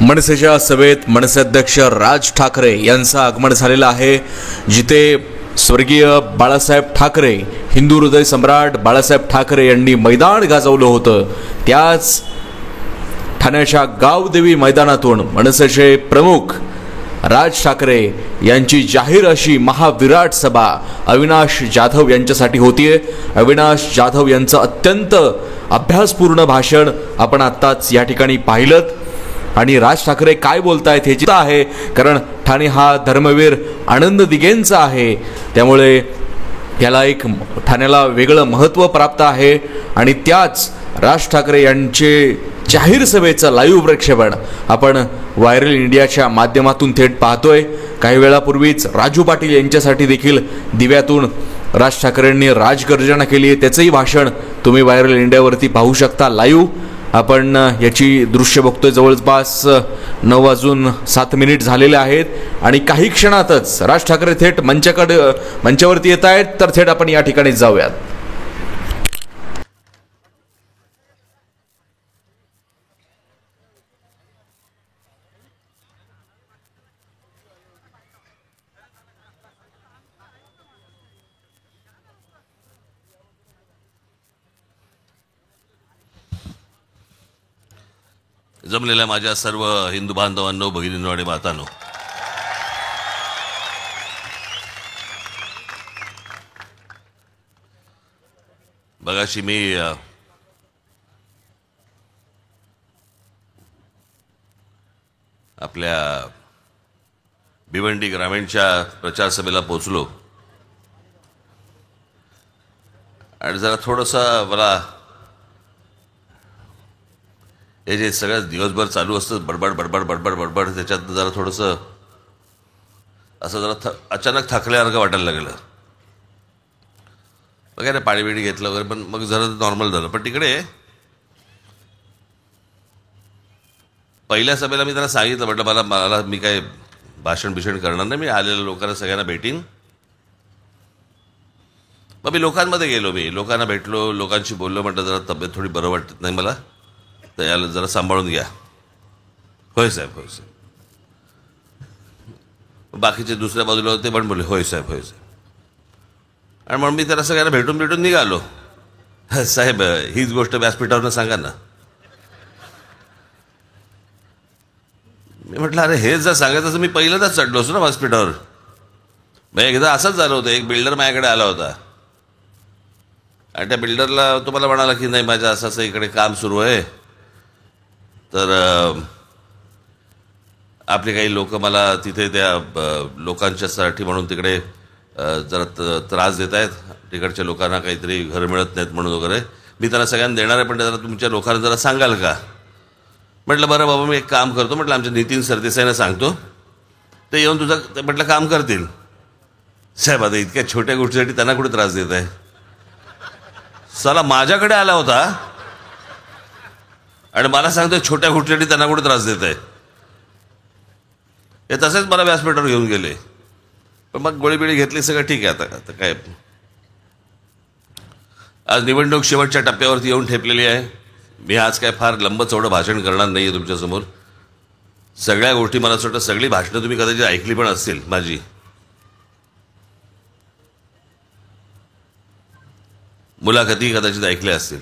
मनसेच्या सभेत मनसे अध्यक्ष राज ठाकरे यांचं आगमन झालेलं आहे, जिथे स्वर्गीय बाळासाहेब ठाकरे, हिंदू हृदय सम्राट बाळासाहेब ठाकरे यांनी मैदान गाजवलं होतं. त्याच ठाण्याच्या गावदेवी मैदानातून मनसेचे प्रमुख राज ठाकरे यांची जाहीर अशी महाविराट सभा अविनाश जाधव यांच्यासाठी होतीये. अविनाश जाधव यांचं अत्यंत अभ्यासपूर्ण भाषण आपण आत्ताच या ठिकाणी पाहिलं. आणि राज ठाकरे काय बोलतायत हे चिंता आहे, कारण ठाणे हा धर्मवीर आनंद दिघेंचा आहे, त्यामुळे याला एक ठाण्याला वेगळं महत्त्व प्राप्त आहे. आणि त्याच राज ठाकरे यांचे जाहीर सभेचं लाईव्ह प्रक्षेपण आपण व्हायरल इंडियाच्या माध्यमातून थेट पाहतोय. काही वेळापूर्वीच राजू पाटील यांच्यासाठी देखील दिव्यातून राज ठाकरेंनी राजगर्जना केली आहे, त्याचंही भाषण तुम्ही व्हायरल इंडियावरती पाहू शकता लाईव्ह. आपण याची दृश्य बघतोय. जवळपास 9:07 झालेले आहेत आणि काही क्षणातच राज ठाकरे थेट मंचावरती येत आहेत. तर थेट आपण या ठिकाणी जाऊयात. जमलेल्या माझ्या सर्व हिंदू बांधवांनो, भगिनींनो आणि मातांनो, बघाशी मी आपल्या भिवंडी ग्रामीणच्या प्रचार सभेला पोहोचलो आणि जरा थोडंसं मला हे जे सगळं दिवसभर चालू असतं बडबड बडबड बडबड बडबड, त्याच्यात जरा थोडंसं असं जरा अचानक थकल्यासारखं वाटायला लागलं. वगैरे पाणी बिणी घेतलं वगैरे, पण मग जरा नॉर्मल झालं. पण तिकडे पहिल्या सभेला मी त्यांना सांगितलं, म्हटलं मला मी काय भाषण करणार नाही, मी आलेल्या लोकांना सगळ्यांना भेटीन. मग मी लोकांमध्ये गेलो, मी लोकांना भेटलो, लोकांशी बोललो. म्हटलं जरा तब्येत थोडी बरं वाटत नाही मला, तर याला जरा सांभाळून घ्या. होय साहेब, होय साहेब. बाकीचे दुसऱ्या बाजूला होते पण बोलले होय साहेब, होय साहेब. आणि म्हणून मी त्याला सगळ्यांना भेटून निघालो. साहेब हीच गोष्ट व्यासपीठावरनं सांगा ना. मी म्हटलं अरे हेच जर सांगायचं तर मी पहिल्यांदाच चढलो असतो ना व्यासपीठावर. मग एकदा असंच झालं होतं, एक बिल्डर माझ्याकडे आला होता आणि त्या बिल्डरला तुम्हाला म्हणाला की नाही माझं असं इकडे काम सुरू आहे, तर आपले काही लोक मला तिथे त्या लोकांच्यासाठी म्हणून तिकडे जरा त्रास देत आहेत, तिकडच्या लोकांना काहीतरी घर मिळत नाहीत म्हणून वगैरे. मी त्यांना सगळ्यांना देणार आहे, पण जरा तुमच्या लोकांना जरा सांगाल का. म्हटलं बरं बाबा मी एक काम करतो, म्हटलं आमच्या नितीन सरदेसाईंना सांगतो, ते येऊन तुझं म्हटलं काम करतील. साहेब आता इतक्या छोट्या गोष्टीसाठी त्यांना कुठे त्रास देत आहे. साला माझ्याकडे आला होता आणि मला सांगतोय छोट्या गोष्टीसाठी त्यांना कुठे त्रास देत आहे. हे तसेच मला व्यासपीठावर घेऊन गेले, पण मग गोळीबिळी घेतली, सगळं ठीक आहे. आता काय, आज निवडणूक शेवटच्या टप्प्यावरती येऊन ठेपलेली आहे. मी आज काय फार लंब चौडं भाषण करणार नाही आहे तुमच्यासमोर. सगळ्या गोष्टी मला असं वाटतं सगळी भाषणं तुम्ही कदाचित ऐकली पण असतील माझी. मुलाखती कदाचित ऐकल्या असतील.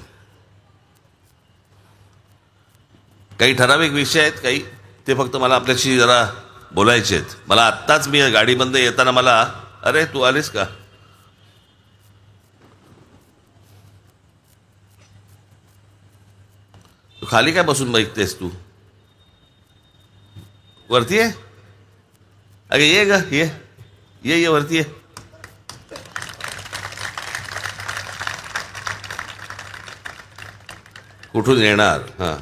काही ठराविक विषय आहेत, काही ते फक्त मला आपल्याशी जरा बोलायचे आहेत. मला आत्ताच मी गाडीमध्ये येताना मला अरे तू आलीस का, तू खाली काय बसून बघतेस, तू वरती आहे. अगे ये ग, ये वरती ये. कुठून येणार. हां,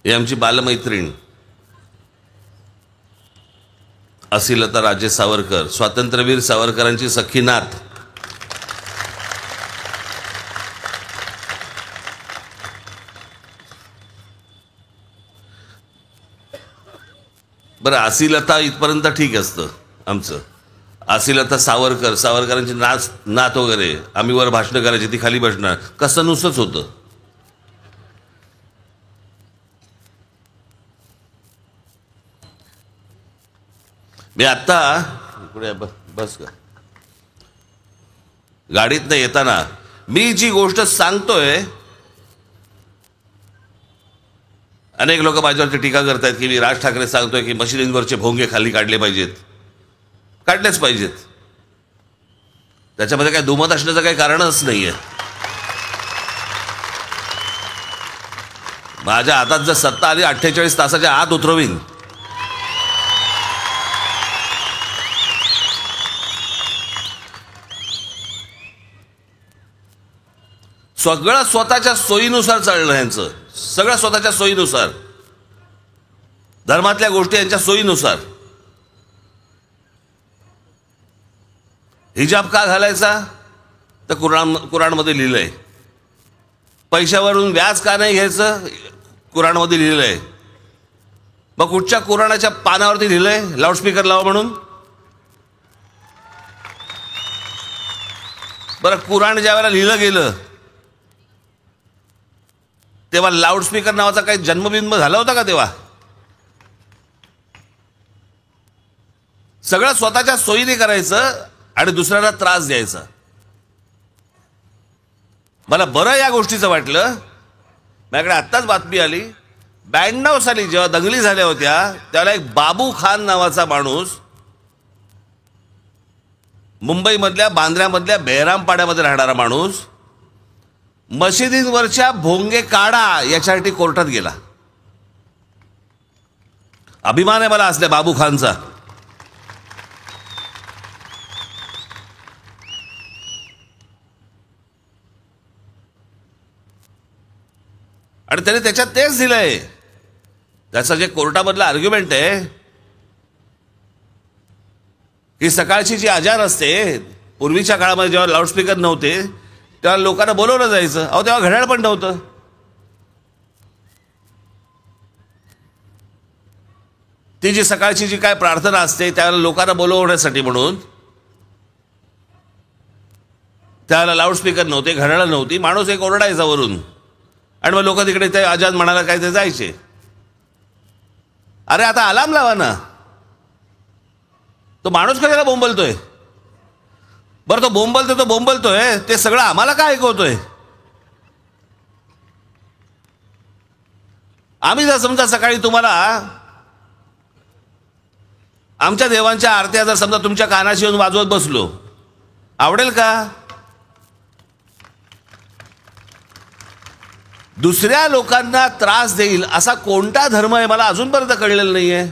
ही आमची बालमैत्रीण असिलता राजे सावरकर, स्वातंत्र्यवीर सावरकरांची सख्खी नात. बरं असिलता इथपर्यंत ठीक असतं आमचं. असेल तर सावरकरांची नात वगैरे, आम्ही वर भाषणं करायची, ती खाली बसणार, कसं नुसतंच होतं. मी आत्ता इकडे बस का गाडीतनं येताना मी जी गोष्ट सांगतोय, अनेक लोक माझ्यावरती टीका करतायत की मी राज ठाकरे सांगतोय की मशिदींवरचे भोंगे खाली काढले पाहिजेत. काढलेच पाहिजेत, त्याच्यामध्ये काही दुमत असण्याचं काही कारणच नाहीये. माझ्या हातात जर सत्ता आली 48 तासाच्या आत उतरवीन. सगळं स्वतःच्या सोयीनुसार चाललं यांचं, सगळं स्वतःच्या सोयीनुसार, धर्मातल्या गोष्टी यांच्या सोयीनुसार. हिजाब का घालायचा तर कुराणमध्ये लिहिलंय. पैशावरून व्याज का नाही घ्यायचं कुराणमध्ये लिहिलंय. मग कुठच्या कुराणाच्या पानावरती लिहिलंय लाऊडस्पीकर लावा म्हणून? बरं, कुराण ज्या वेळेला लिहिलं गेलं तेव्हा लाऊडस्पीकर नावाचा काही जन्मबिंब झाला होता का? तेव्हा सगळं स्वतःच्या सोयीने करायचं आणि दुसऱ्याला त्रास द्यायचा. मला बरं या गोष्टीचं वाटलं. माझ्याकडे आत्ताच बातमी आली, 92 साली जेव्हा दंगली झाल्या होत्या त्यावेळेला एक बाबू खान नावाचा माणूस मुंबईमधल्या बांद्र्यामधल्या बेहरामपाड्यामध्ये राहणारा माणूस मशिदींवरच्या भोंगे काढा याच्यासाठी कोर्टात गेला. अभिमान आहे मला असल्या बाबू खानचा. आणि त्याने त्याच्यात तेच दिलंय. त्याचं जे कोर्टामधलं आर्ग्युमेंट आहे की सकाळची जी अजान असते, पूर्वीच्या काळामध्ये जेव्हा लाऊडस्पीकर नव्हते तेव्हा लोकांना बोलवलं जायचं. अहो, तेव्हा घड्याळ पण नव्हतं. ती जी सकाळची जी काय प्रार्थना असते त्यावेळेला लोकांना बोलवण्यासाठी म्हणून त्यावेळेला लाऊडस्पीकर नव्हते, घड्याळ नव्हती. माणूस एक ओरडायचा वरून आणि मग लोक तिकडे ते अजान म्हणाला काय ते जायचे. अरे आता अलार्म लावा ना. तो माणूस कशाला बोंबलतोय? बरं, तो बोंबलतोय ते सगळं आम्हाला काय ऐकवतोय? आम्ही जर समजा सकाळी तुम्हाला आमच्या देवांच्या आरत्या जर समजा तुमच्या कानाशी येऊन वाजवत बसलो, आवडेल का? दुसऱ्या लोकांना त्रास देईल असा कोणता धर्म आहे मला अजूनपर्यंत कळलेला नाहीये.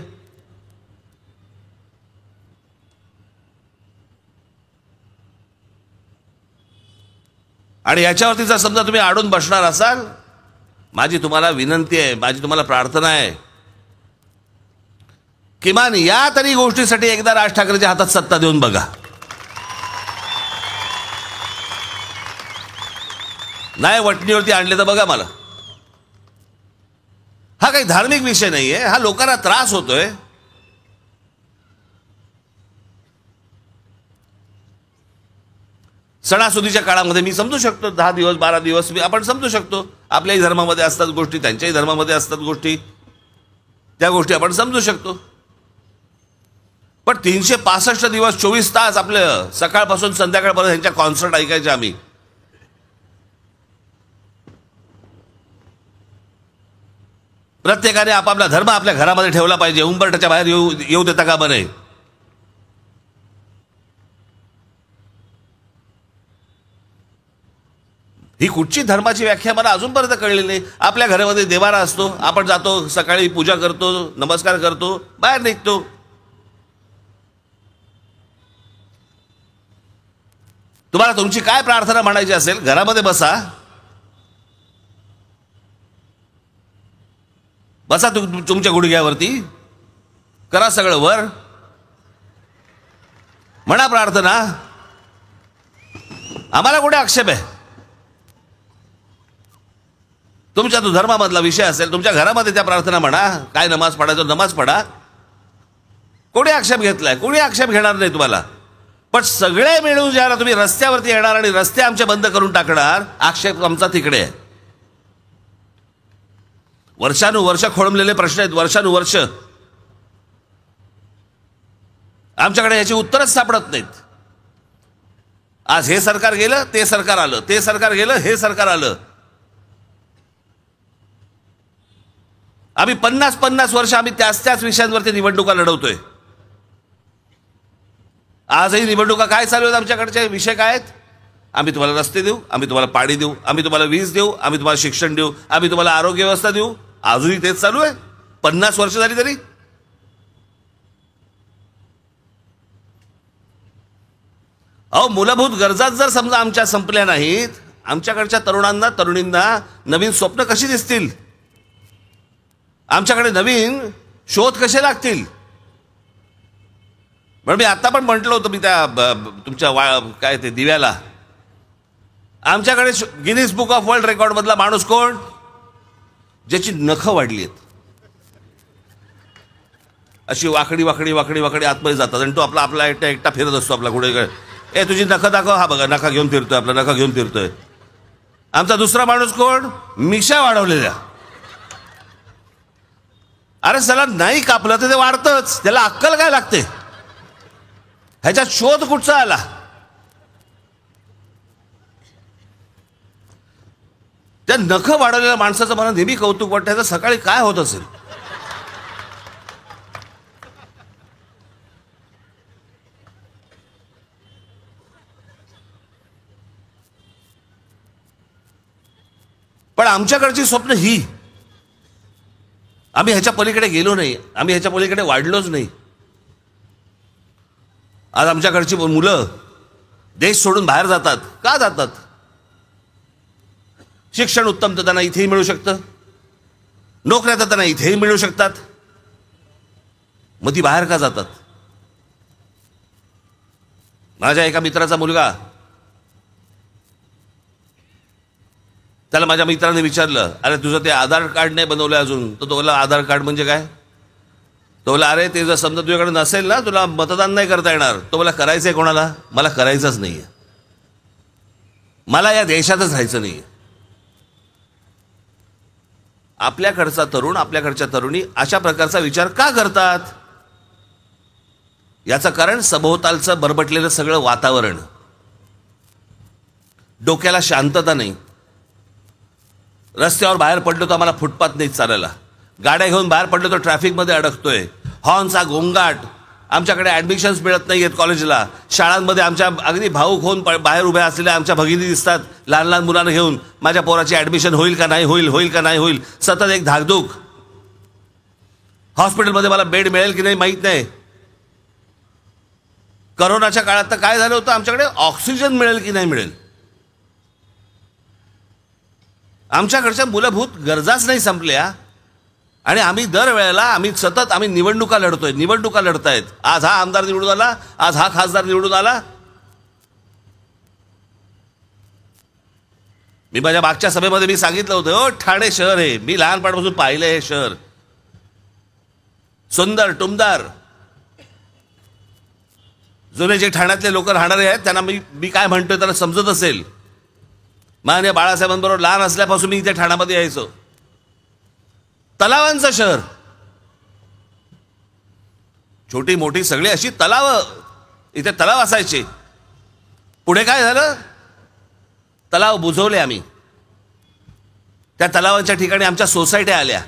आणि याच्यावरती जर समजा तुम्ही अडून बसणार असाल, माझी तुम्हाला विनंती आहे, माझी तुम्हाला प्रार्थना आहे, किमान या तरी गोष्टीसाठी एकदा राज ठाकरेच्या हातात सत्ता देऊन बघा. नाही वटणीवरती आणले तर बघा मला. हा काही धार्मिक विषय नाहीये, हा लोकांना त्रास होतोय. सणासुदीच्या काळामध्ये मी समजू शकतो, 10 दिवस 12 दिवस आपण समजू शकतो. आपल्याही धर्मामध्ये असतात गोष्टी, त्यांच्याही धर्मामध्ये असतात गोष्टी, त्या गोष्टी आपण समजू शकतो. पण 365 दिवस 24 तास आपलं सकाळपासून संध्याकाळपर्यंत ह्यांच्या कॉन्सर्ट ऐकायचे आम्ही. प्रत्येकाने आपापला धर्म आपल्या घरामध्ये ठेवला पाहिजे, उंबरठ्याच्या बाहेर येऊ देता का बरे. ही कुठची धर्माची व्याख्या मला अजूनपर्यंत कळलेली नाही. आपल्या घरामध्ये देवारा असतो, आपण जातो, सकाळी पूजा करतो, नमस्कार करतो, बाहेर निघतो. तुम्हाला तुमची काय प्रार्थना म्हणायची असेल घरामध्ये बसा, बसा तुमच्या गुडघ्यावरती, करा सगळं वर, म्हणा प्रार्थना. आम्हाला कुठे आक्षेप आहे? तुमच्या तो धर्मामधला विषय असेल, तुमच्या घरामध्ये त्या प्रार्थना म्हणा, काय नमाज पडायचं नमाज पडा. कोणी आक्षेप घेतलाय? कोणी आक्षेप घेणार नाही तुम्हाला. पण सगळे मिळून ज्याला तुम्ही रस्त्यावरती येणार आणि रस्ते आमचे बंद करून टाकणार, आक्षेप आमचा तिकडे आहे. वर्षानुवर्ष खोळंबलेले प्रश्न आहेत, वर्षानुवर्ष. आमच्याकडे याची उत्तरच सापडत नाहीत. आज हे सरकार गेलं, ते सरकार आलं, ते सरकार गेलं, हे सरकार आलं. आम्ही 50 वर्ष आम्ही त्याच विषयांवरती निवडणुका लढवतोय. आजही निवडणुका काय चालू आहेत, आमच्याकडचे विषय काय आहेत? आम्ही तुम्हाला रस्ते देऊ, आम्ही तुम्हाला पाणी देऊ, आम्ही तुम्हाला वीज देऊ, आम्ही तुम्हाला शिक्षण देऊ, आम्ही तुम्हाला आरोग्य व्यवस्था देऊ. अजूनही तेच चालू आहे 50 वर्ष झाली तरी. अहो, मूलभूत गरजाच जर समजा आमच्या संपल्या नाहीत, आमच्याकडच्या तरुणांना तरुणींना नवीन स्वप्न कशी दिसतील? आमच्याकडे नवीन शोध कसे लागतील? म्हणून मी आता पण म्हटलं होतं, मी त्या तुमच्या काय ते दिव्याला, आमच्याकडे Guinness book of world record मधला माणूस कोण? ज्याची नखं वाढली आहेत, अशी वाकडी वाकडी वाकडी वाकडी आतमध्ये जातात आणि तो आपला एकटा फिरत असतो आपला कुठे. ए, तुझी नखं दाखव. हा बघा, नखा घेऊन फिरतोय, आपला नखा घेऊन फिरतोय. आमचा दुसरा माणूस कोण? मिशा वाढवलेल्या. अरे चला, नाही कापलं तर ते वाढतंच, त्याला अक्कल काय लागते? ह्याच्यात शोध कुठचा आला? त्या नखं वाढवलेल्या माणसाचं मला नेहमी कौतुक वाटतं. ह्याचं सकाळी काय होत असेल? पण आमच्याकडची स्वप्न ही, आम्ही ह्याच्या पलीकडे गेलो नाही, आम्ही ह्याच्या पलीकडे वाढलोच नाही. आज आमच्याकडची मुलं देश सोडून बाहेर जातात. का जातात? शिक्षण उत्तम तर त्यांना इथेही मिळू शकतं, नोकऱ्या तर त्यांना इथेही मिळू शकतात. मग ती बाहेर का जातात? माझ्या एका मित्राचा मुलगा, त्याला माझ्या मित्राने विचारलं, अरे तुझं ते आधार कार्ड नाही बनवलं अजून. तर तो बोला, आधार कार्ड म्हणजे काय? तो बोला, अरे ते जर समजा तुझ्याकडे नसेल ना, तुला मतदान नाही करता येणार. तो बोला, करायचंय कोणाला? मला करायचंच नाहीये, मला या देशातच राहायचं नाहीये. आपल्याकडचा तरुण, आपल्याकडच्या तरुणी अशा प्रकारचा विचार का करतात? याचं कारण सभोवतालचं बरबटलेलं सगळं वातावरण. डोक्याला शांतता नाही. रस्त्यावर बाहेर पडलो तर आम्हाला फुटपाथ नाही चालायला. गाड्या घेऊन बाहेर पडलो तर ट्रॅफिकमध्ये अडकतोय. हॉर्नचा गोंगाट. आमच्याकडे ऍडमिशन्स मिळत नाहीयेत कॉलेजला. शाळांमध्ये आमच्या अगदी भाऊक होऊन बाहेर उभ्या असलेल्या आमच्या भगिनी दिसतात, लहान लहान मुलांना घेऊन. माझ्या पोराची ऍडमिशन होईल का नाही होईल, होईल का नाही होईल, सतत एक धाकधूक. हॉस्पिटलमध्ये मला बेड मिळेल की नाही माहीत नाही. करोनाच्या काळात तर काय झालं होतं, आमच्याकडे ऑक्सिजन मिळेल की नाही मिळेल. आमच्याकडच्या मूलभूत गरजाच नाही संपल्या आणि आम्ही दरवेळेला आम्ही निवडणुका लढतोय. निवडणुका लढतायत. आज हा आमदार निवडून आला, आज हा खासदार निवडून आला. मी माझ्या मागच्या सभेमध्ये मी सांगितलं होतं, ठाणे शहर आहे, मी लहानपणापासून पाहिलं हे शहर, सुंदर टुमदार. जुने जे ठाण्यातले लोक राहणारे आहेत त्यांना मी काय म्हणतोय त्यांना समजत असेल. माननीय बाळासाहेबांबरोबर लहान असल्यापासून मी इथे ठाण्यामध्ये यायचो. तलावांचं शहर, छोटी मोठी सगळी अशी तलाव, इथे तलाव असायचे. पुढे काय झालं, तलाव बुजवले आम्ही. त्या तलावांच्या ठिकाणी आमच्या सोसायट्या आल्या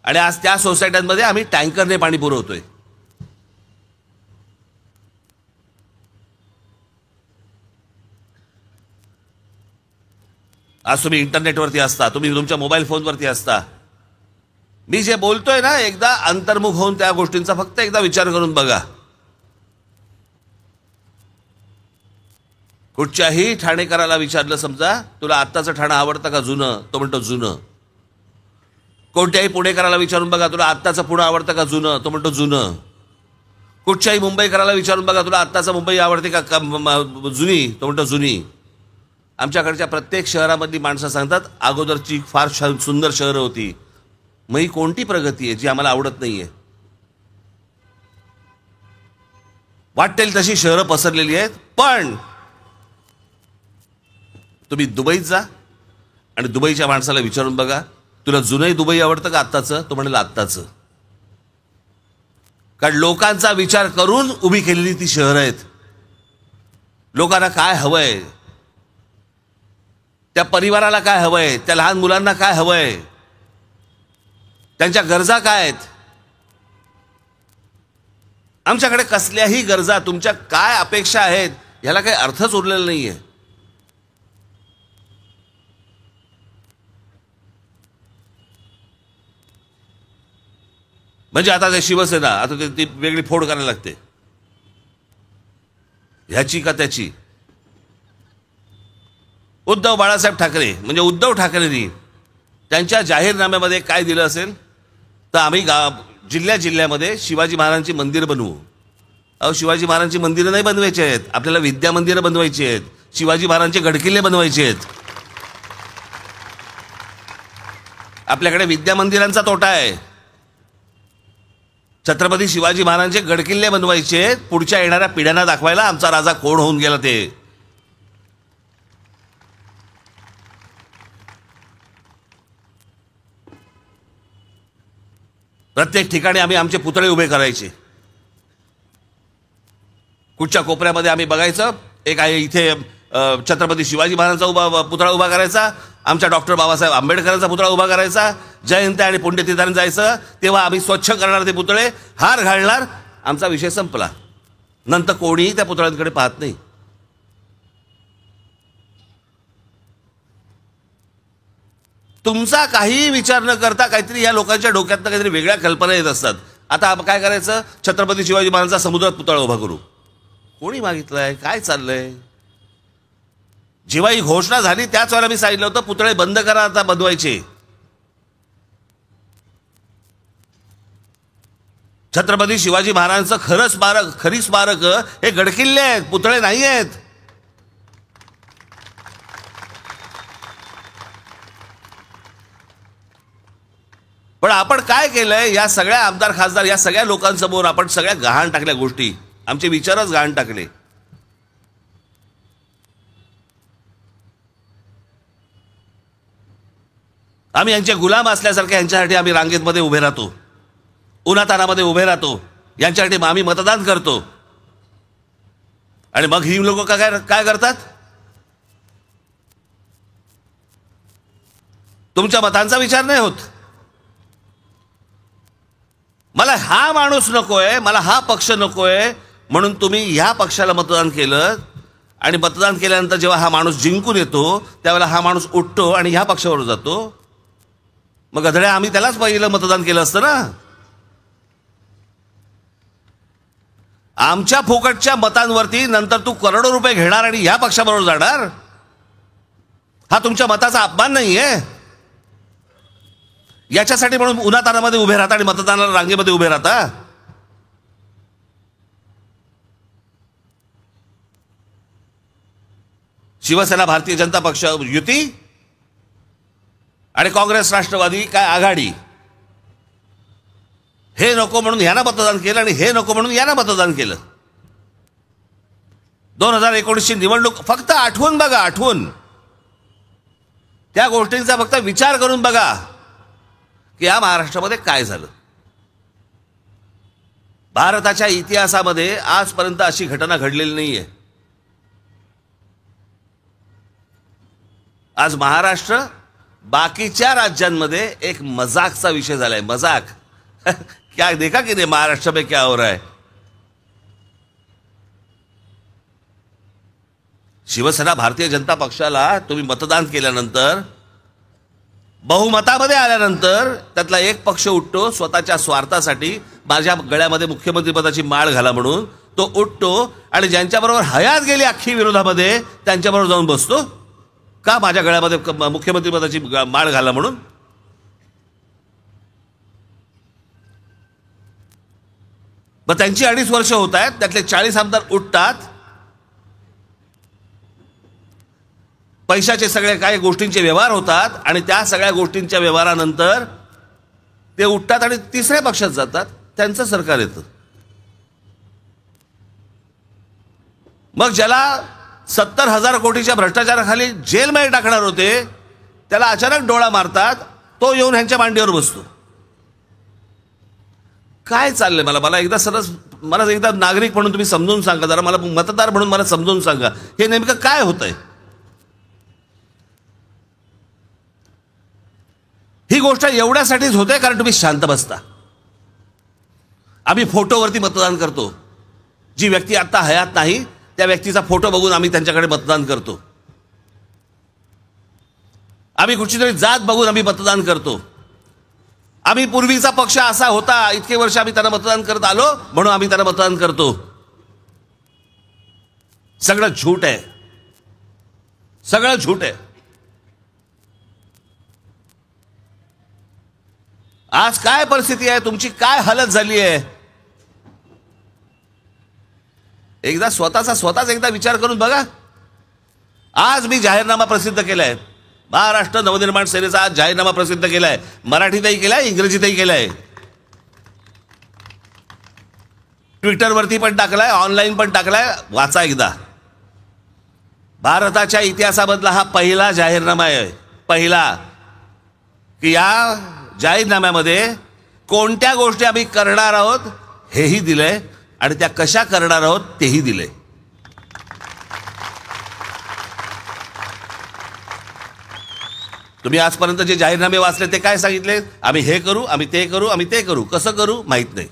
आणि आज त्या सोसायट्यांमध्ये आम्ही टँकरने पाणी पुरवतोय. आज तुम्ही इंटरनेटवरती असता, तुम्ही तुमच्या मोबाईल फोनवरती असता. मी जे बोलतोय ना, एकदा अंतर्मुख होऊन त्या गोष्टींचा फक्त एकदा विचार करून बघा. कुठच्याही ठाणेकराला विचारलं, समजा तुला आत्ताचं ठाणं आवडतं का जुनं, तो म्हणतो जुनं. कोणत्याही पुणेकराला विचारून बघा, तुला आत्ताचं पुणे आवडतं का जुनं, तो म्हणतो जुनं. कुठच्याही मुंबईकराला विचारून बघा, तुला आत्ताचं मुंबई आवडते का जुनी, तो म्हणतो जुनी. आमच्याकडच्या प्रत्येक शहरामधली माणसं सांगतात, अगोदरची फार सुंदर शहरं होती. मग ही कोणती प्रगती आहे जी आम्हाला आवडत नाहीये? वाटेल तशी शहरं पसरलेली आहेत. पण तुम्ही दुबईत जा आणि दुबईच्या माणसाला विचारून बघा, तुला जुनंही दुबई आवडतं का आत्ताचं? तो म्हणेल आत्ताचं. कारण लोकांचा विचार करून उभी केलेली ती शहरं आहेत. लोकांना काय हवंय, त्या परिवाराला काय हवंय, त्या लहान मुलांना काय हवंय, त्यांच्या गरजा काय आहेत. आमच्याकडे कसल्याही गरजा, तुमच्या काय अपेक्षा आहेत, याला काही अर्थच उरलेला नाहीये. म्हणजे आता ते शिवसेना, आता ती वेगळी फोड करायला लागते, ह्याची का त्याची. उद्धव बाळासाहेब ठाकरे म्हणजे उद्धव ठाकरेंनी त्यांच्या जाहीरनाम्यामध्ये काय दिलं असेल तर आम्ही जिल्ह्यामध्ये शिवाजी महाराजांची मंदिरं बनवू. अहो, शिवाजी महाराजांची मंदिरं नाही बनवायची आहेत, आपल्याला विद्या मंदिरं बनवायची आहेत, शिवाजी महाराजांचे गडकिल्ले बनवायचे आहेत. आपल्याकडे विद्या मंदिरांचा तोटा आहे. छत्रपती शिवाजी महाराजांचे गडकिल्ले बनवायचे आहेत, पुढच्या येणाऱ्या पिढ्यांना दाखवायला आमचा राजा कोण होऊन गेला ते. प्रत्येक ठिकाणी आम्ही आमचे पुतळे उभे करायचे. कुठच्या कोपऱ्यामध्ये आम्ही बघायचं, एक आहे इथे छत्रपती शिवाजी महाराजांचा पुतळा उभा करायचा, आमच्या डॉक्टर बाबासाहेब आंबेडकरांचा पुतळा उभा करायचा. जयंती आणि पुण्यतिथीला जायचं तेव्हा आम्ही स्वच्छ करणार ते पुतळे, हार घालणार, आमचा विषय संपला. नंतर कोणीही त्या पुतळ्यांकडे पाहत नाही. तुमचा काही विचार न करता काहीतरी या लोकांच्या डोक्यातनं काहीतरी वेगळ्या कल्पना येत असतात. आता काय करायचं, छत्रपती शिवाजी महाराजांचा समुद्रात पुतळा उभा करू. कोणी मागितलंय, काय चाललंय? जेव्हा ही घोषणा झाली त्याच वेळेला मी सांगितलं होतं पुतळे बंद करा आता बनवायचे. छत्रपती शिवाजी महाराजांचं खरं स्मारक, खरी स्मारक हे गडकिल्ले आहेत, पुतळे नाही आहेत. पण आपण काय केलंय, या सगळ्या आमदार खासदार या सगळ्या लोकांसमोर आपण सगळ्या गहाण टाकल्या गोष्टी, आमचे विचारच गहाण टाकले. आम्ही यांचे गुलाम असल्यासारखे यांच्यासाठी आम्ही रांगेमध्ये उभे राहतो, उन्हातानामध्ये उभे राहतो, यांच्यासाठी आम्ही मतदान करतो. आणि मग ही लोक काय करतात, तुमच्या मतांचा विचार नाही होत. मला हा माणूस नकोय, मला हा पक्ष नकोय म्हणून तुम्ही ह्या पक्षाला मतदान केलं, आणि मतदान केल्यानंतर जेव्हा हा माणूस जिंकून येतो त्यावेळेला हा माणूस उठतो आणि ह्या पक्षावर जातो. मग गधड्या, आम्ही त्यालाच पहिलं मतदान केलं असतं ना. आमच्या फुकटच्या मतांवरती नंतर तू करोडो रुपये घेणार आणि ह्या पक्षाबरोबर जाणार, हा तुमच्या मताचा अपमान नाहीये. याच्यासाठी म्हणून उन्हातानामध्ये उभे राहता आणि मतदानाला रांगेमध्ये उभे राहता. शिवसेना भारतीय जनता पक्ष युती आणि काँग्रेस राष्ट्रवादी काय आघाडी, हे नको म्हणून ह्यानं मतदान केलं आणि हे नको म्हणून यानं मतदान केलं. 2019ची निवडणूक फक्त आठवून बघा, आठवून त्या गोष्टींचा फक्त विचार करून बघा की या महाराष्ट्रामध्ये काय झालं. भारताच्या इतिहासामध्ये आजपर्यंत अशी घटना घडलेली नाहीये. आज महाराष्ट्र बाकीच्या राज्यांमध्ये एक मजाकचा विषय झालाय. मजाक. क्या देखा कि नहीं महाराष्ट्र में क्या हो रहा है. शिवसेना भारतीय जनता पक्षाला तुम्ही मतदान केल्यानंतर, बहुमतामध्ये आल्यानंतर त्यातला एक पक्ष उठतो स्वतःच्या स्वार्थासाठी, माझ्या गळ्यामध्ये मुख्यमंत्रीपदाची माळ घाला म्हणून तो उठतो, आणि ज्यांच्याबरोबर हयात गेली अख्खी विरोधामध्ये त्यांच्याबरोबर जाऊन बसतो. का माझ्या गळ्यामध्ये मुख्यमंत्रीपदाची माळ घाला म्हणून. मग त्यांची 2.5 वर्ष होत आहेत, त्यातले 40 आमदार उठतात, पैशाचे सगळे काही गोष्टींचे व्यवहार होतात, आणि त्या सगळ्या गोष्टींच्या व्यवहारानंतर ते उठतात आणि तिसऱ्या पक्षात जातात, त्यांचं सरकार येतं. मग ज्याला 70,000 कोटीच्या भ्रष्टाचाराखाली जेलमध्ये टाकणार होते त्याला अचानक डोळा मारतात, तो येऊन ह्यांच्या मांडीवर बसतो. काय चाललंय? मला एकदा नागरिक म्हणून तुम्ही समजून सांगा, जरा मला मतदार म्हणून मला समजून सांगा, हे नेमकं काय होतंय? ही गोष्ट एवढ्यासाठीच होते कारण तुम्ही शांत बसता. आम्ही फोटोवरती मतदान करतो. जी व्यक्ती आता हयात नाही त्या व्यक्तीचा फोटो बघून आम्ही त्यांच्याकडे मतदान करतो. आम्ही कुठची तरी जात बघून आम्ही मतदान करतो. आम्ही पूर्वीचा पक्ष असा होता, इतके वर्ष आम्ही त्यांना मतदान करत आलो म्हणून आम्ही त्यांना मतदान करतो. सगळं झूट आहे, सगळं झूट आहे. आज काय परिस्थिती आहे, तुमची काय हालत झाली आहे? एकदा स्वतःच एकदा विचार करून बघा. आज मी जाहीरनामा प्रसिद्ध केलाय, महाराष्ट्र नवनिर्माण सेनेचा आज जाहीरनामा प्रसिद्ध केलाय. मराठीतही केलाय, इंग्रजीतही केलाय, ट्विटरवरती पण टाकलाय, ऑनलाईन पण टाकलाय. वाचा एकदा. भारताच्या इतिहासामधला हा पहिला जाहीरनामा आहे, पहिला, की या जाहीरनाम्यामध्ये कोणत्या गोष्टी आम्ही करणार आहोत हेही दिलंय आणि त्या कशा करणार आहोत तेही दिलंय. तुम्ही आजपर्यंत जे जाहीरनामे वाचले ते काय सांगितले? आम्ही हे करू, आम्ही ते करू, आम्ही ते करू. कसं करू माहित नाही.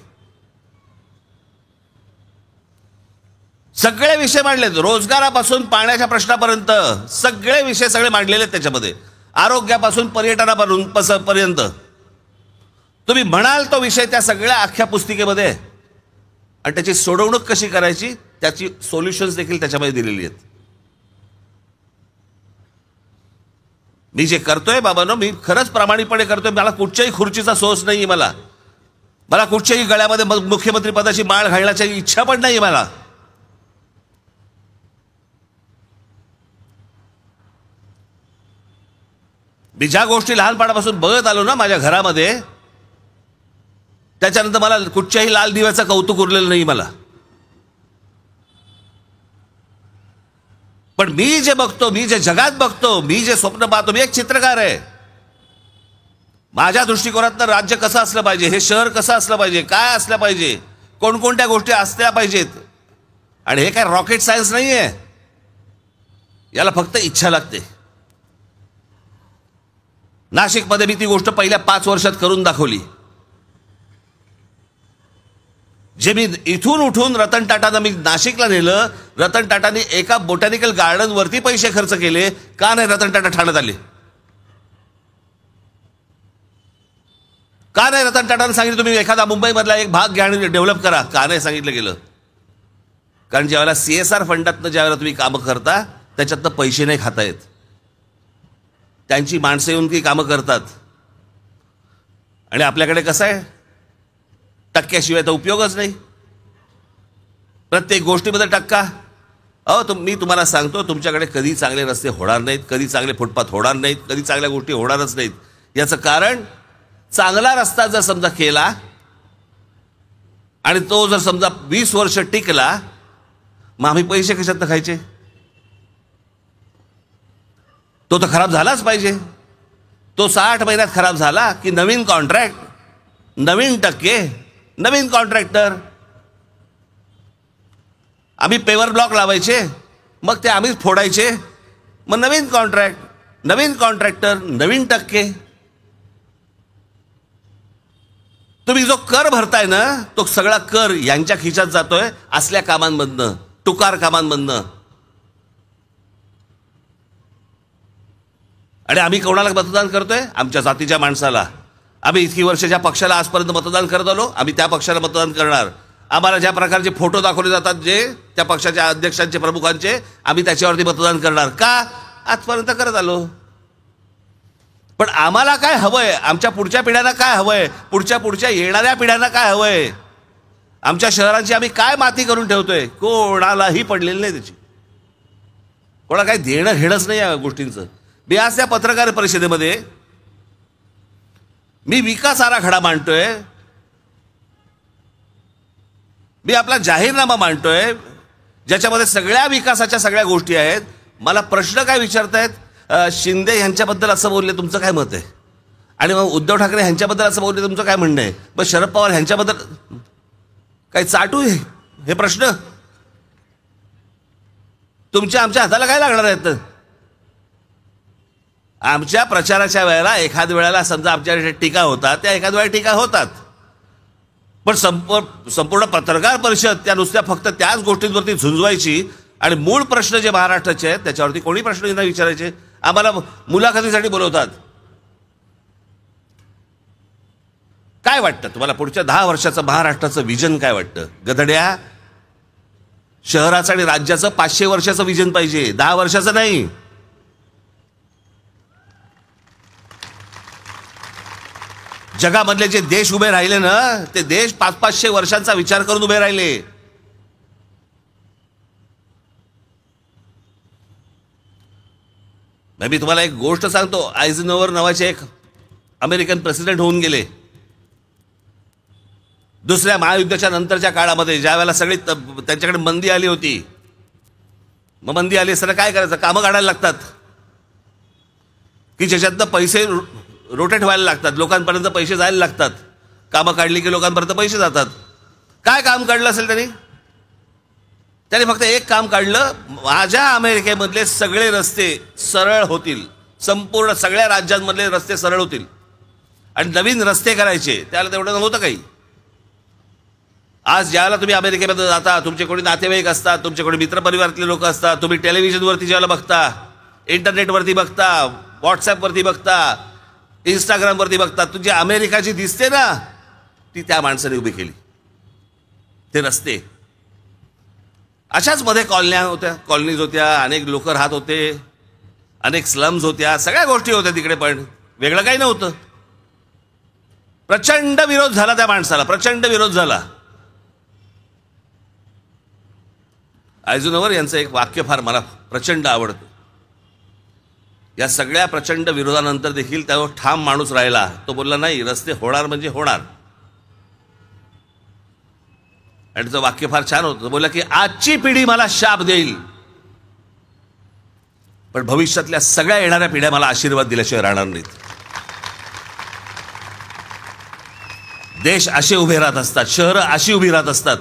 सगळे विषय मांडलेत, रोजगारापासून पाण्याच्या प्रश्नापर्यंत सगळे विषय सगळे मांडलेले आहेत त्याच्यामध्ये. आरोग्यापासून पर्यटनापर्यंत तुम्ही म्हणाल तो विषय त्या सगळ्या अख्ख्या पुस्तिकेमध्ये, आणि त्याची सोडवणूक कशी करायची त्याची सोल्युशन्स देखील त्याच्यामध्ये दिलेली आहेत. मी जे करतोय बाबांनो, मी खरंच प्रामाणिकपणे करतोय. मला कुठच्याही खुर्चीचा सोस नाही, मला कुठच्याही गळ्यामध्ये मुख्यमंत्री पदाची माळ घालण्याची इच्छा पण नाही मला. मी ज्या गोष्टी लहानपणापासून बघत आलो ना माझ्या घरामध्ये, त्याच्यानंतर मला कुठच्याही लाल दिव्याचं कौतुक उरलेलं नाही मला. पण मी जे बघतो, मी जे जगात बघतो, मी जे स्वप्न पाहतो, मी एक चित्रकार आहे. माझ्या दृष्टिकोनातनं राज्य कसं असलं पाहिजे, हे शहर कसं असलं पाहिजे, काय असलं पाहिजे, कोणकोणत्या गोष्टी असल्या पाहिजेत. आणि हे काय रॉकेट सायन्स नाही आहे, याला फक्त इच्छा लागते. नाशिकमध्ये मी ती गोष्ट पहिल्या 5 वर्षात करून दाखवली. जे मी इथून उठून रतन टाटांना मी नाशिकला नेलं, रतन टाटांनी एका बोटॅनिकल गार्डन वरती पैसे खर्च केले. का नाही रतन टाटा ठाण्यात आले? का नाही रतन टाटांना सांगितलं तुम्ही एखादा मुंबईमधला एक भाग घ्या आणि डेव्हलप करा? का नाही सांगितलं गेलं? कारण ज्यावेळेला CSR फंडातनं ज्यावेळेला तुम्ही कामं करता त्याच्यातनं पैसे नाही खाता येत. त्यांची माणसं येऊन ती कामं करतात. आणि आपल्याकडे कसं आहे, टक्क्याशिवाय तर उपयोगच नाही, प्रत्येक गोष्टीमध्ये टक्का. मी तुम्हाला सांगतो, तुमच्याकडे कधी चांगले रस्ते होणार नाहीत, कधी चांगले फुटपाथ होणार नाहीत, कधी चांगल्या गोष्टी होणारच नाहीत. याचं कारण, चांगला रस्ता जर समजा केला आणि तो जर समजा 20 वर्ष टिकला, मग आम्ही पैसे कशात खायचे? तो तर खराब झालाच पाहिजे. तो 60 महिन्यात खराब झाला की नवीन कॉन्ट्रॅक्ट, नवीन टक्के, नवीन कॉन्ट्रॅक्टर. आम्ही पेवर ब्लॉक लावायचे, मग ते आम्हीच फोडायचे, मग नवीन कॉन्ट्रॅक्ट, नवीन कॉन्ट्रॅक्टर, नवीन टक्के. तुम्ही जो कर भरताय ना, तो सगळा कर यांच्या खिशात जातोय असल्या कामांमधनं, टुकार कामांमधनं. आणि आम्ही कोणाला मतदान करतोय? आमच्या जातीच्या माणसाला. आम्ही इतकी वर्ष ज्या पक्षाला आजपर्यंत मतदान करत आलो, आम्ही त्या पक्षाला मतदान करणार. आम्हाला ज्या प्रकारचे फोटो दाखवले जातात जे त्या पक्षाच्या अध्यक्षांचे, प्रमुखांचे, आम्ही त्याच्यावरती मतदान करणार. का? आजपर्यंत करत आलो. पण आम्हाला काय हवंय, आमच्या पुढच्या पिढ्यांना काय हवंय, पुढच्या येणाऱ्या पिढ्यांना काय हवंय, आमच्या शहरांची आम्ही काय माती करून ठेवतोय, कोणालाही पडलेली नाही त्याची. कोणा काही देणं घेणंच नाही या गोष्टींचं. मी आज त्या पत्रकार परिषदेमध्ये मी विकास आराखडा मांडतोय, मी आपला जाहीरनामा मांडतोय, ज्याच्यामध्ये सगळ्या विकासाच्या सगळ्या गोष्टी आहेत. मला प्रश्न काय विचारतायत, शिंदे ह्यांच्याबद्दल असं बोलले, तुमचं काय मत आहे? आणि मग उद्धव ठाकरे ह्यांच्याबद्दल असं बोलले, तुमचं काय म्हणणं आहे? मग शरद पवार ह्यांच्याबद्दल काय चाटू आहे हे प्रश्न? तुमच्या आमच्या हाताला काय लागणार आहेत? आमच्या प्रचाराच्या वेळेला एखाद वेळेला समजा आमच्या टीका होतात, त्या एखाद वेळेला टीका होतात, पण संपूर्ण पत्रकार परिषद त्या नुसत्या फक्त त्याच गोष्टींवरती झुंजवायची आणि मूळ प्रश्न जे महाराष्ट्राचे आहेत त्याच्यावरती कोणी प्रश्न नाही विचारायचे. आम्हाला मुलाखतीसाठी बोलवतात. काय वाटतं तुम्हाला पुढच्या 10 वर्षाचं महाराष्ट्राचं विजन काय वाटतं? गधड्या, शहराचं आणि राज्याचं 500 वर्षाचं विजन पाहिजे, 10 वर्षाचं नाही. जगामधले जे देश उभे राहिले ना, ते देश 500-500 वर्षांचा विचार करून उभे राहिले. मी तुम्हाला एक गोष्ट सांगतो. आयझनहोवर नावाचे एक अमेरिकन प्रेसिडेंट होऊन गेले. दुसऱ्या महायुद्धाच्या नंतरच्या काळामध्ये ज्या वेळेला सगळी त्यांच्याकडे मंदी आली होती, मग मंदी आली असताना काय करायचं? कामं काढायला लागतात की ज्याच्यातनं पैसे रोटेट व्हायला लागतात, लोकांपर्यंत पैसे जायला लागतात. कामं काढली की लोकांपर्यंत पैसे जातात. काय काम काढलं असेल त्यांनी फक्त एक काम काढलं, माझ्या अमेरिकेमधले सगळे रस्ते सरळ होतील, संपूर्ण सगळ्या राज्यांमधले रस्ते सरळ होतील आणि नवीन रस्ते करायचे. त्याला तेवढं नव्हतं काही. आज ज्यावेळेला तुम्ही अमेरिकेमध्ये जाता, तुमचे कोणी नातेवाईक असतात, तुमचे कोणी मित्रपरिवारातले लोक असतात, तुम्ही टेलिव्हिजनवरती ज्यावेळेला बघता, इंटरनेटवरती बघता, व्हॉट्सॲपवरती बघता, इंस्टाग्रामवरती बघता, तुझी अमेरिका जी दिसते ना, ती त्या माणसाने उभी केली. ते रस्ते अशाच मध्ये कॉलनीज होत्या, अनेक लोक राहत होते, अनेक स्लम्स होत्या, सगळ्या गोष्टी होत्या तिकडे, पण वेगळं काही नव्हतं. प्रचंड विरोध झाला त्या माणसाला, प्रचंड विरोध झाला. आयझनहोवर यांचं एक वाक्य फार मला प्रचंड आवडतं. या सगळ्या प्रचंड विरोधानंतर देखील त्यावर ठाम माणूस राहिला. तो बोलला, नाही, रस्ते होणार म्हणजे होणार. आणि त्याचं वाक्य फार छान होतं. बोलला की आजची पिढी मला शाप देईल, पण भविष्यातल्या सगळ्या येणाऱ्या पिढ्या मला आशीर्वाद दिल्याशिवाय राहणार नाहीत. देश असे उभे राहत असतात, शहरं अशी उभी राहत असतात.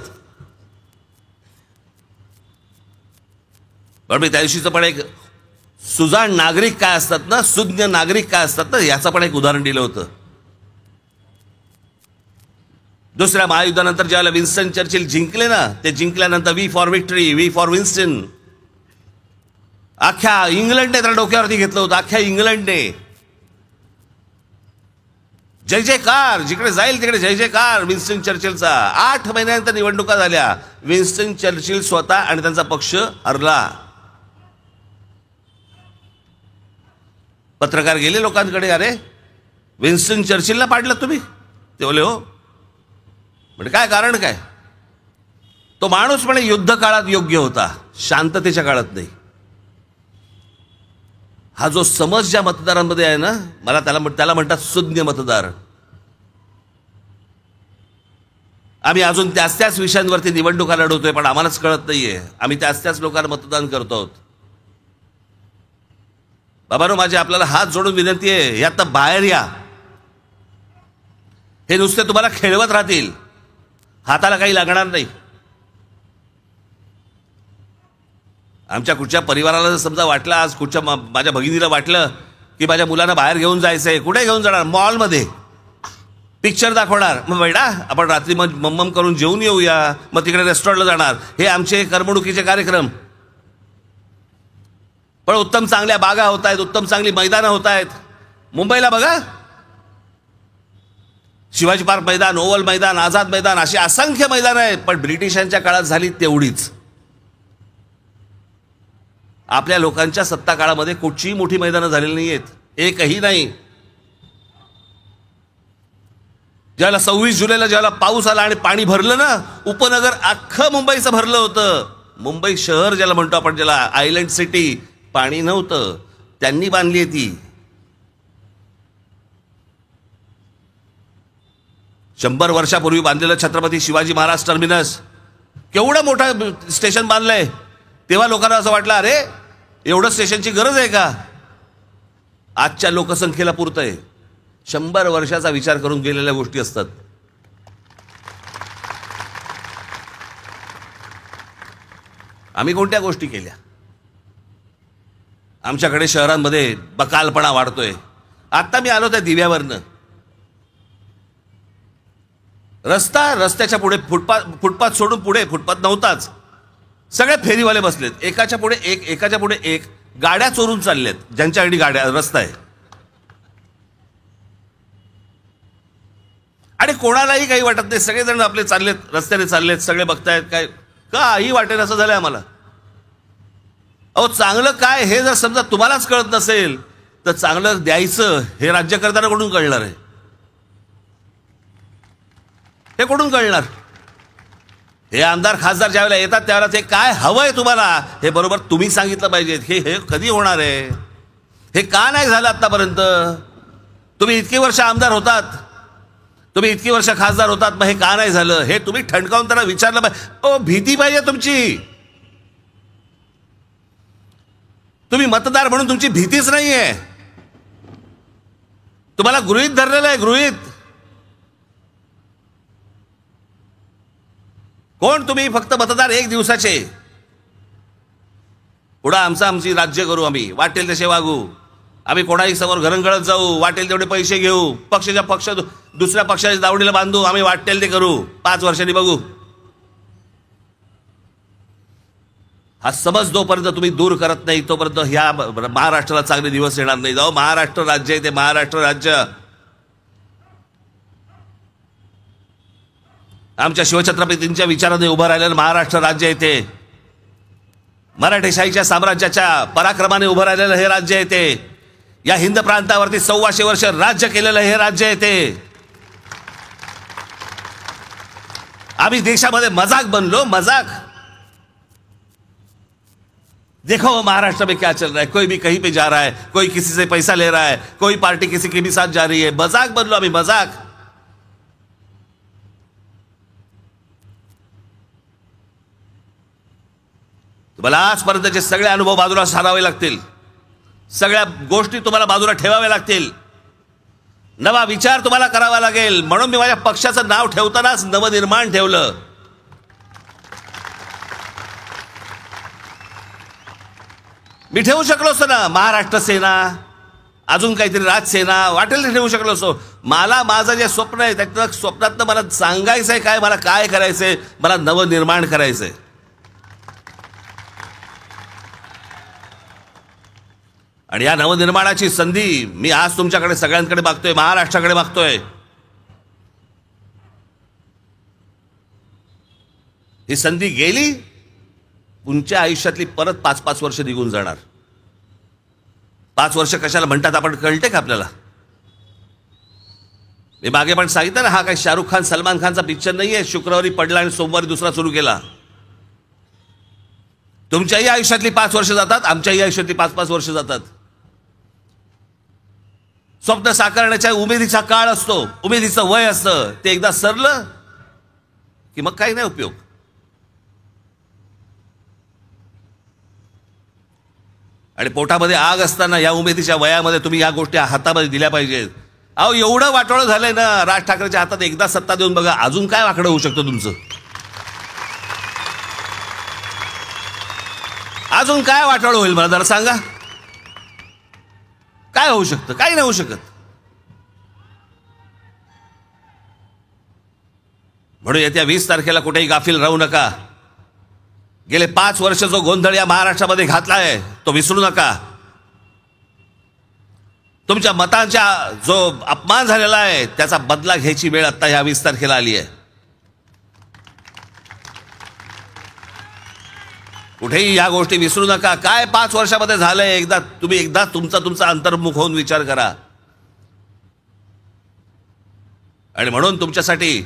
पण मी त्या दिवशीचं पण एक सुजाण नागरिक काय असतात ना, सुज्ञ नागरिक काय असतात ना, याचं पण एक उदाहरण दिलं होतं. दुसऱ्या महायुद्धानंतर ज्यावेळेला विन्स्टन चर्चिल जिंकले ना, ते जिंकल्यानंतर V for victory, V for Winston, अख्ख्या इंग्लंडने त्याला डोक्यावरती घेतलं होतं. अख्ख्या इंग्लंडने जय जयकार, जिकडे जाईल तिकडे जय जयकार विन्स्टन चर्चिलचा. 8 महिन्यानंतर निवडणुका झाल्या. विन्स्टन चर्चिल स्वतः आणि त्यांचा पक्ष हरला. पत्रकार गेले लोकांकडे, अरे विन्स्टन चर्चिलला पाडलं तुम्ही? ते बोले हो. म्हणजे काय कारण काय? तो माणूस म्हणे युद्ध काळात योग्य होता, शांततेच्या काळात नाही. हा जो समज ज्या मतदारांमध्ये आहे ना, मला त्याला म्हणतात सुज्ञ मतदार. आम्ही अजून त्याच विषयांवरती निवडणुका लढवतोय, पण आम्हालाच कळत नाहीये. आम्ही त्याच लोकांना मतदान करतो आहोत. बाबांनो, माझी आपल्याला हात जोडून विनंती आहे, यातनं बाहेर या. हे नुसते तुम्हाला खेळवत राहतील, हाताला काही लागणार नाही. आमच्या कुठच्या परिवाराला जर समजा वाटलं, आज कुठच्या माझ्या भगिनीला वाटलं की माझ्या मुलांना बाहेर घेऊन जायचंय, कुठे घेऊन जाणार? मॉलमध्ये पिक्चर दाखवणार. मग बेटा आपण रात्री मग मम्मम करून जेवून येऊया, मग तिकडे रेस्टॉरंटला जाणार. हे आमचे करमणुकीचे कार्यक्रम. पण उत्तम चांगल्या बागा होत आहेत, उत्तम चांगली मैदानं होत आहेत. मुंबईला बघा, शिवाजी पार्क मैदान, ओव्हल मैदान, आझाद मैदान, अशी असंख्य मैदानं आहेत. पण ब्रिटिशांच्या काळात झाली तेवढीच. आपल्या लोकांच्या सत्ता काळामध्ये कुठचीही मोठी मैदानं झालेली नाही आहेत, एकही नाही. ज्याला 26 जुलैला ज्याला पाऊस आला आणि पाणी भरलं ना, उपनगर अख्खं मुंबईचं भरलं होतं. मुंबई शहर ज्याला म्हणतो आपण, ज्याला आयलंड सिटी, पाणी नव्हतं, त्यांनी बांधली आहे ती. 100 वर्षापूर्वी बांधलेलं छत्रपती शिवाजी महाराज टर्मिनस केवढं मोठं स्टेशन बांधलंय, तेव्हा लोकांना असं वाटलं अरे एवढं स्टेशनची गरज आहे का? आजच्या लोकसंख्येला पुरतंय. 100 वर्षाचा विचार करून गेलेल्या गोष्टी असतात. आम्ही कोणत्या गोष्टी केल्या? आमच्याकडे शहरांमध्ये बकालपणा वाढतोय. आता मी आलो त्या दिव्यावरनं, रस्त्याच्या पुढे फुटपाथ सोडून पुढे फुटपाथ नव्हताच, सगळे फेरीवाले बसलेत, एकाच्या पुढे एक, गाड्या चोरून चालल्यात, ज्यांच्याकडे गाड्या रस्ता आहे. आणि कोणालाही काही वाटत नाही, सगळेजण आपले चाललेत, रस्त्याने चाललेत, सगळे बघतायत. काय काही वाटेल असं झालंय आम्हाला. अहो चांगलं काय हे जर समजा तुम्हालाच कळत नसेल तर चांगलं द्यायचं हे राज्यकर्त्यांना कुठून कळणार आहे? हे कुठून कळणार? हे आमदार खासदार ज्यावेळेला येतात त्यावेळेला ते काय हवंय तुम्हाला हे बरोबर तुम्ही सांगितलं पाहिजे. हे कधी होणार आहे? हे का नाही झालं आतापर्यंत? तुम्ही इतकी वर्ष आमदार होतात, तुम्ही इतकी वर्ष खासदार होतात, मग हे का नाही झालं हे तुम्ही ठणकावून त्यांना विचारलं पाहिजे. ओ भीती पाहिजे तुमची. तुम्ही मतदार म्हणून तुमची भीतीच नाहीये. तुम्हाला गृहीत धरलेलं आहे, गृहीत. कोण तुम्ही? फक्त मतदार 1 दिवसाचे. पुढं आमची राज्य करू, आम्ही वाटेल तसे वागू, आम्ही कोणाही समोर घरंगळत जाऊ, वाटेल तेवढे पैसे घेऊ, पक्ष दुसऱ्या पक्षाच्या दावणीला बांधू, आम्ही वाटेल ते करू, 5 वर्षांनी बघू. हा समज जोपर्यंत तुम्ही दूर करत नाही तोपर्यंत ह्या महाराष्ट्राला चांगले दिवस येणार नाही. जाऊ, महाराष्ट्र राज्य आहे ते महाराष्ट्र राज्य. आमच्या शिवछत्रपतींच्या विचाराने उभं राहिलेलं महाराष्ट्र राज्य आहे ते. मराठेशाहीच्या साम्राज्याच्या पराक्रमाने उभं राहिलेलं हे राज्य आहे ते. या हिंद प्रांतावरती 125 वर्ष राज्य केलेलं हे राज्य आहे ते. आम्ही देशामध्ये मजाक बनलो, मजाक. देखो महाराष्ट्र में क्या चल रहा है, कोई भी कहीं पे जा रहा है, कोई किसी से पैसा ले रहा है, कोई पार्टी किसी के भी साथ जा रही है. मजाक बनलो आम्ही, मजाक. तुम्हाला आजपर्यंतचे सगळे अनुभव बाजूला सारावे लागतील, सगळ्या गोष्टी तुम्हाला बाजूला ठेवाव्या लागतील, नवा विचार तुम्हाला करावा लागेल. म्हणून मी माझ्या पक्षाचं नाव ठेवतानाच नवनिर्माण ठेवलं. मी ठेवू शकलो असतो ना महाराष्ट्र सेना, अजून काहीतरी राजसेना, वाटेल ते ठेवू शकलो असतो. मला माझं जे स्वप्न आहे त्या स्वप्नातनं मला सांगायचंय काय, मला काय करायचंय, मला नवनिर्माण करायचंय. आणि या नवनिर्माणाची संधी मी आज तुमच्याकडे सगळ्यांकडे मागतोय, महाराष्ट्राकडे मागतोय. ही संधी गेली, तुमच्या आयुष्यातली परत 5-5 वर्ष निघून जाणार. 5 वर्ष कशाला म्हणतात आपण कळते का आपल्याला? मी मागे पण सांगितलं ना, हा काही शाहरुख खान सलमान खानचा पिक्चर नाहीये. शुक्रवारी पडला आणि सोमवारी दुसरा सुरू केला. तुमच्याही आयुष्यातली 5 वर्ष जातात, आमच्याही आयुष्यातली 5-5 वर्ष जातात. स्वप्न साकारण्याच्या उमेदीचा काळ असतो, उमेदीचं वय असतं. ते एकदा सरलं की मग काही नाही उपयोग. आणि पोटामध्ये आग असताना या उमेदीच्या वयामध्ये तुम्ही या गोष्टी हातामध्ये दिल्या पाहिजेत. अहो एवढं वाटोळं झालंय ना, राज ठाकरेच्या हातात एकदा सत्ता देऊन बघा, अजून काय वाकडं होऊ शकतं तुमचं? अजून काय वाटोळं होईल मला जरा सांगा? काय होऊ शकतं? काही नाही होऊ शकत. म्हणून येत्या 20 तारखेला कुठेही गाफील राहू नका. गेले 5 वर्ष जो गोंधळ या महाराष्ट्रामध्ये घातलाय तो विसरू नका. तुमच्या मतांचा जो अपमान झालेला आहे त्याचा बदला घ्यायची वेळ आता ह्या 20 तारखेला आली आहे. कुठेही या गोष्टी विसरू नका. काय 5 वर्षामध्ये झालंय, एकदा तुमचा अंतर्मुख होऊन विचार करा. आणि म्हणून तुमच्यासाठी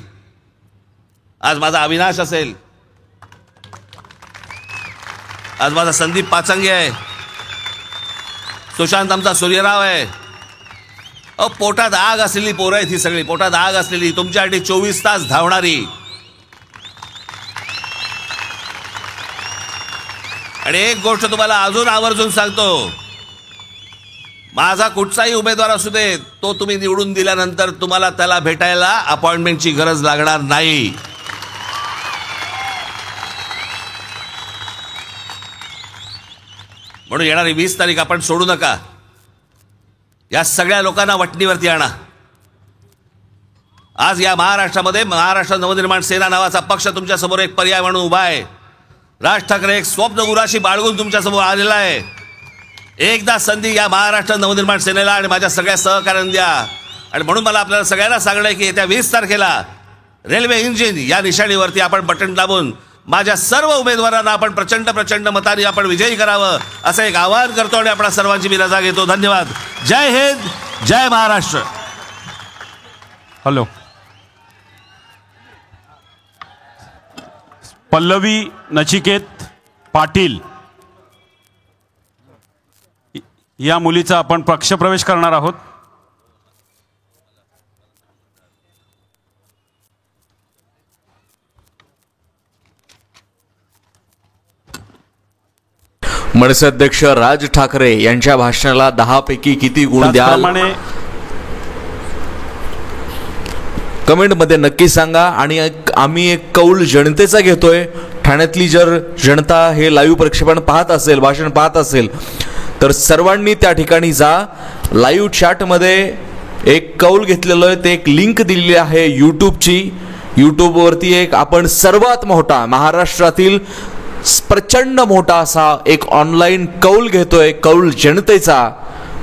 आज माझा अविनाश असेल, आज माझा संदीप पाचंगे आहे, सुशांत आमचा सूर्यराव आहे. अहो पोटात आग असलेली पोरं आहेत ही सगळी, पोटात आग असलेली, तुमच्यासाठी 24 तास धावणारी. आणि एक गोष्ट तुम्हाला अजून आवर्जून सांगतो, माझा कुठचाही उमेदवार असू दे, तो तुम्ही निवडून दिल्यानंतर तुम्हाला त्याला भेटायला अपॉइंटमेंटची गरज लागणार नाही. म्हणून येणारी 20 तारीख आपण सोडू नका. या सगळ्या लोकांना वटणीवरती आणा. आज या महाराष्ट्रामध्ये महाराष्ट्र नवनिर्माण सेना नावाचा पक्ष तुमच्या समोर एक पर्याय म्हणून उभा आहे. राज ठाकरे एक स्वप्न उराशी बाळगून तुमच्या समोर आलेला आहे. एकदा संधी या महाराष्ट्र नवनिर्माण सेनेला आणि माझ्या सगळ्या सहकार्यांना द्या. आणि म्हणून मला आपल्याला सगळ्यांना सांगणं आहे की येत्या 20 तारखेला रेल्वे इंजिन या निशाणीवरती आपण बटन दाबून माझ्या सर्व उमेदवारांना आपण प्रचंड मतांनी आपण विजयी करावं असं एक आवाहन करतो आणि आपल्या सर्वांची मी रजा घेतो. धन्यवाद. जय हिंद, जय महाराष्ट्र. हॅलो. पल्लवी नचिकेत पाटील या मुलीचा आपण पक्षप्रवेश करणार आहोत. मनसे अध्यक्ष राज ठाकरे यांच्या भाषणाला 10 पैकी किती गुण द्याल? त्याचप्रमाणे कमेंट मध्ये नक्की सांगा. आणि आम्ही एक कौल जनतेचा घेतोय. ठाण्यातली जर जनता हे लाईव्ह प्रक्षेपण पाहत असेल, भाषण पाहत असेल, तर सर्वांनी त्या ठिकाणी जा. लाईव्ह चॅट मध्ये एक कौल घेतलेलं आहे, ते एक लिंक दिलेली आहे यूट्यूबची. यूट्यूबवरती एक आपण सर्वात मोठा महाराष्ट्रातील प्रचंड मोठा असा एक ऑनलाईन कौल घेतोय, कौल जनतेचा,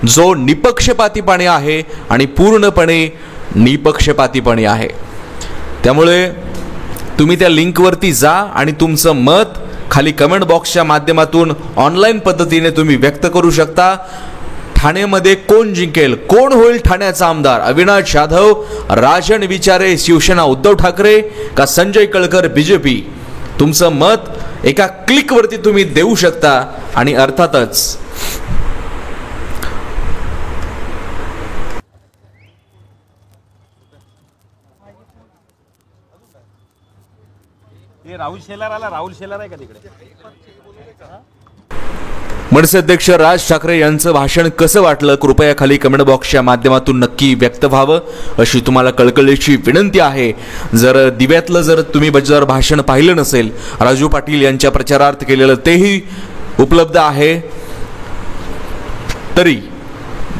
जो निपक्षपातीपणे आहे आणि पूर्णपणे निपक्षपातीपणे आहे. त्यामुळे तुम्ही त्या लिंकवरती जा आणि तुमचं मत खाली कमेंट बॉक्सच्या माध्यमातून ऑनलाईन पद्धतीने तुम्ही व्यक्त करू शकता. ठाण्यामध्ये कोण जिंकेल, कोण होईल ठाण्याचा आमदार? अविनाश जाधव, राजन विचारे शिवसेना उद्धव ठाकरे का संजय कळकर बीजेपी? तुमचं मत एका क्लिकवरती तुम्ही देऊ शकता. आणि अर्थातच राहुल शेलार आला. राहुल शेलार आहे का तिकडे? मनसे अध्यक्ष राज ठाकरे यांचं भाषण कसं वाटलं कृपया खाली कमेंट बॉक्सच्या माध्यमातून नक्की व्यक्त व्हावं अशी तुम्हाला कळकळीची विनंती आहे. जर दिव्यातलं जर तुम्ही जर भाषण पाहिलं नसेल, राजू पाटील यांच्या प्रचारार्थ केलेलं तेही उपलब्ध आहे. तरी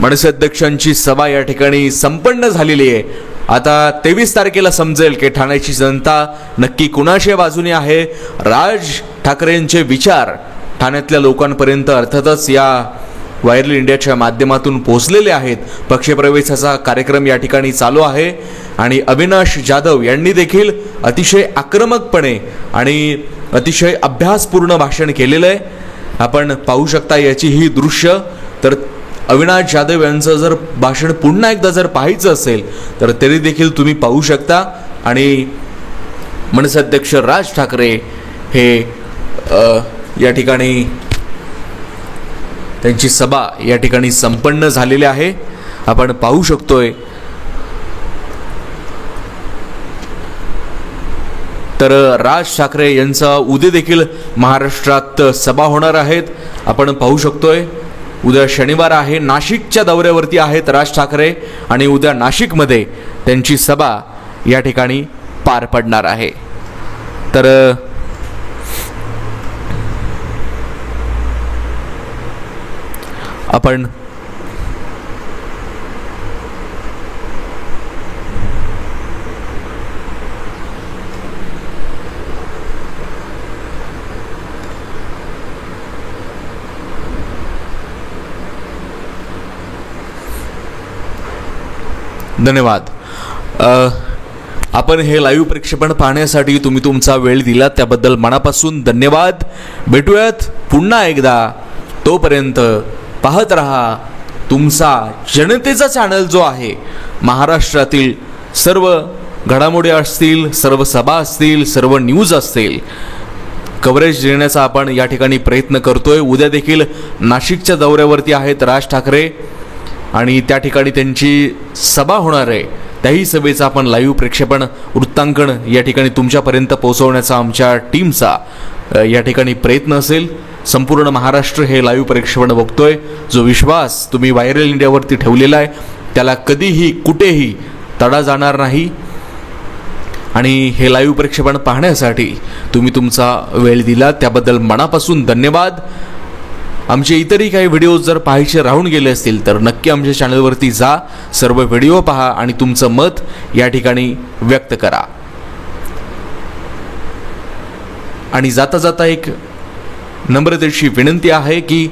मनसे अध्यक्षांची सभा या ठिकाणी संपन्न झालेली आहे. आता 23 तारखेला समजेल की ठाण्याची जनता नक्की कुणाच्या बाजूने आहे. राज ठाकरेंचे विचार ठाण्यातल्या लोकांपर्यंत अर्थातच या व्हायरल इंडियाच्या माध्यमातून पोहोचलेले आहेत. पक्षप्रवेशाचा कार्यक्रम या ठिकाणी चालू आहे आणि अविनाश जाधव यांनी देखील अतिशय आक्रमकपणे आणि अतिशय अभ्यासपूर्ण भाषण केलेलं आहे. आपण पाहू शकता याची ही दृश्य. तर अविनाश जाधव यांचं जर भाषण पुन्हा एकदा जर पाहायचं असेल तर तरी देखील तुम्ही पाहू शकता. आणि मनसे अध्यक्ष राज ठाकरे हे या ठिकाणी त्यांची सभा या ठिकाणी संपन्न झालेली आहे. आपण पाहू शकतोय. तर राज ठाकरे यांचा उद्या देखील महाराष्ट्रात सभा होणार आहेत. आपण पाहू शकतोय उद्या शनिवार आहे. नाशिकच्या दौऱ्यावरती आहेत राज ठाकरे आणि उद्या नाशिकमध्ये त्यांची सभा या ठिकाणी पार पडणार आहे. तर आपण धन्यवाद. आपण हे लाईव्ह प्रक्षेपण पाहण्यासाठी तुम्ही तुमचा वेळ दिला त्याबद्दल मनापासून धन्यवाद. भेटूयात पुन्हा एकदा. तोपर्यंत पाहत रहा तुमचा जनतेचा चॅनल जो आहे. महाराष्ट्रातील सर्व घडामोडी असतील, सर्व सभा असतील, सर्व न्यूज असतील, कव्हरेज देण्याचा आपण या ठिकाणी प्रयत्न करतोय. उद्या देखील नाशिकच्या दौऱ्यावरती आहेत राज ठाकरे आणि त्या ठिकाणी त्यांची सभा होणार आहे. त्याही सभेचं आपण लाईव्ह प्रक्षेपण वृत्तांकन या ठिकाणी तुमच्यापर्यंत पोहोचवण्याचा आमच्या टीमचा या ठिकाणी प्रयत्न असेल. संपूर्ण महाराष्ट्र हे लाईव्ह प्रक्षेपण बघतोय. जो विश्वास तुम्ही व्हायरल इंडियावरती ठेवलेला आहे त्याला कधीही कुठेही तडा जाणार नाही. आणि हे लाईव्ह प्रक्षेपण पाहण्यासाठी तुम्ही तुमचा वेळ दिला त्याबद्दल मनापासून धन्यवाद. आमचे इतरही काही व्हिडिओज जर पाहायचे राहून गेले असतील तर नक्की आमच्या चॅनलवरती जा, सर्व व्हिडिओ पहा आणि तुमचं मत या ठिकाणी व्यक्त करा. आणि जाता जाता एक नम्रतेची विनंती आहे की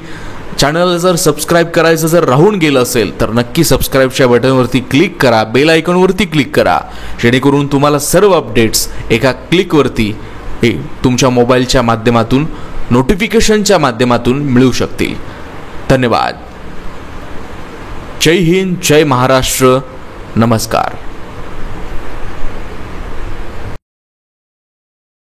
चॅनल जर सबस्क्राईब करायचं जर राहून गेलं असेल तर नक्की सबस्क्राईबच्या बटनवरती क्लिक करा, बेल आयकॉनवरती क्लिक करा, जेणेकरून तुम्हाला सर्व अपडेट्स एका क्लिकवरती तुमच्या मोबाईलच्या माध्यमातून नोटिफिकेशनच्या माध्यमातून मिळू शकतील. धन्यवाद. जय हिंद, जय महाराष्ट्र, नमस्कार.